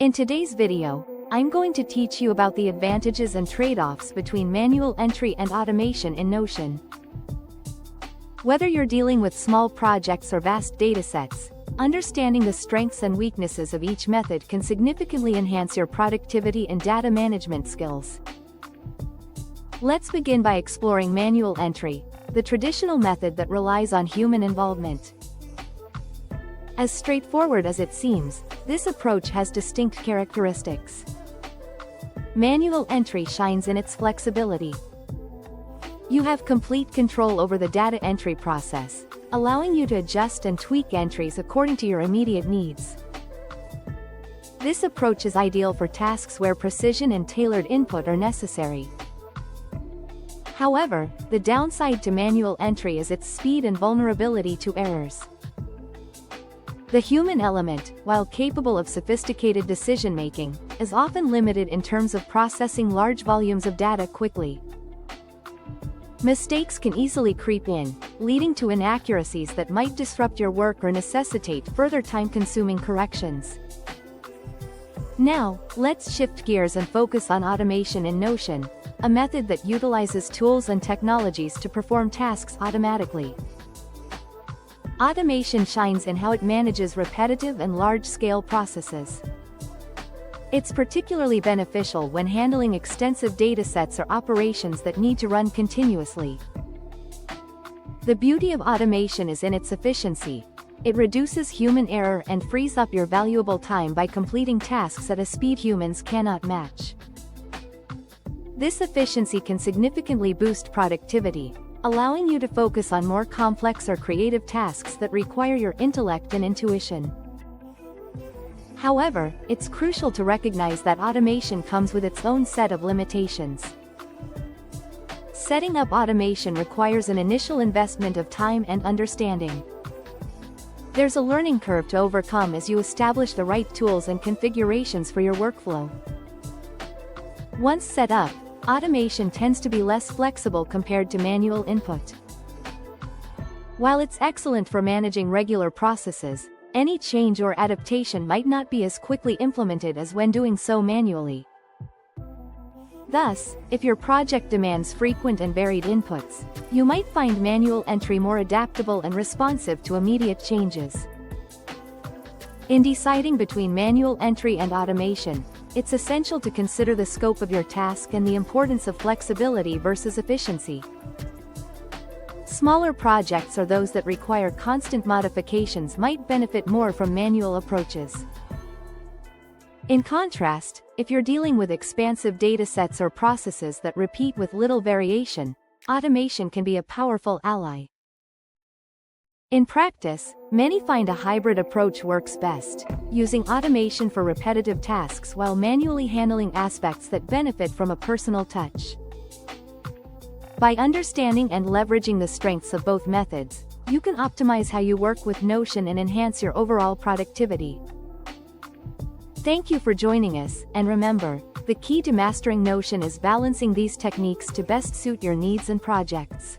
In today's video, I'm going to teach you about the advantages and trade-offs between manual entry and automation in Notion. Whether you're dealing with small projects or vast datasets, understanding the strengths and weaknesses of each method can significantly enhance your productivity and data management skills. Let's begin by exploring manual entry, the traditional method that relies on human involvement. As straightforward as it seems, this approach has distinct characteristics. Manual entry shines in its flexibility. You have complete control over the data entry process, allowing you to adjust and tweak entries according to your immediate needs. This approach is ideal for tasks where precision and tailored input are necessary. However, the downside to manual entry is its speed and vulnerability to errors. The human element, while capable of sophisticated decision-making, is often limited in terms of processing large volumes of data quickly. Mistakes can easily creep in, leading to inaccuracies that might disrupt your work or necessitate further time-consuming corrections. Now, let's shift gears and focus on automation in Notion, a method that utilizes tools and technologies to perform tasks automatically. Automation shines in how it manages repetitive and large-scale processes. It's particularly beneficial when handling extensive datasets or operations that need to run continuously. The beauty of automation is in its efficiency. It reduces human error and frees up your valuable time by completing tasks at a speed humans cannot match. This efficiency can significantly boost productivity, allowing you to focus on more complex or creative tasks that require your intellect and intuition. However, it's crucial to recognize that automation comes with its own set of limitations. Setting up automation requires an initial investment of time and understanding. There's a learning curve to overcome as you establish the right tools and configurations for your workflow. Once set up, automation tends to be less flexible compared to manual input. While it's excellent for managing regular processes, any change or adaptation might not be as quickly implemented as when doing so manually. Thus, if your project demands frequent and varied inputs, you might find manual entry more adaptable and responsive to immediate changes. In deciding between manual entry and automation, it's essential to consider the scope of your task and the importance of flexibility versus efficiency. Smaller projects or those that require constant modifications might benefit more from manual approaches. In contrast, if you're dealing with expansive datasets or processes that repeat with little variation, automation can be a powerful ally. In practice, many find a hybrid approach works best, using automation for repetitive tasks while manually handling aspects that benefit from a personal touch. By understanding and leveraging the strengths of both methods, you can optimize how you work with Notion and enhance your overall productivity. Thank you for joining us, and remember, the key to mastering Notion is balancing these techniques to best suit your needs and projects.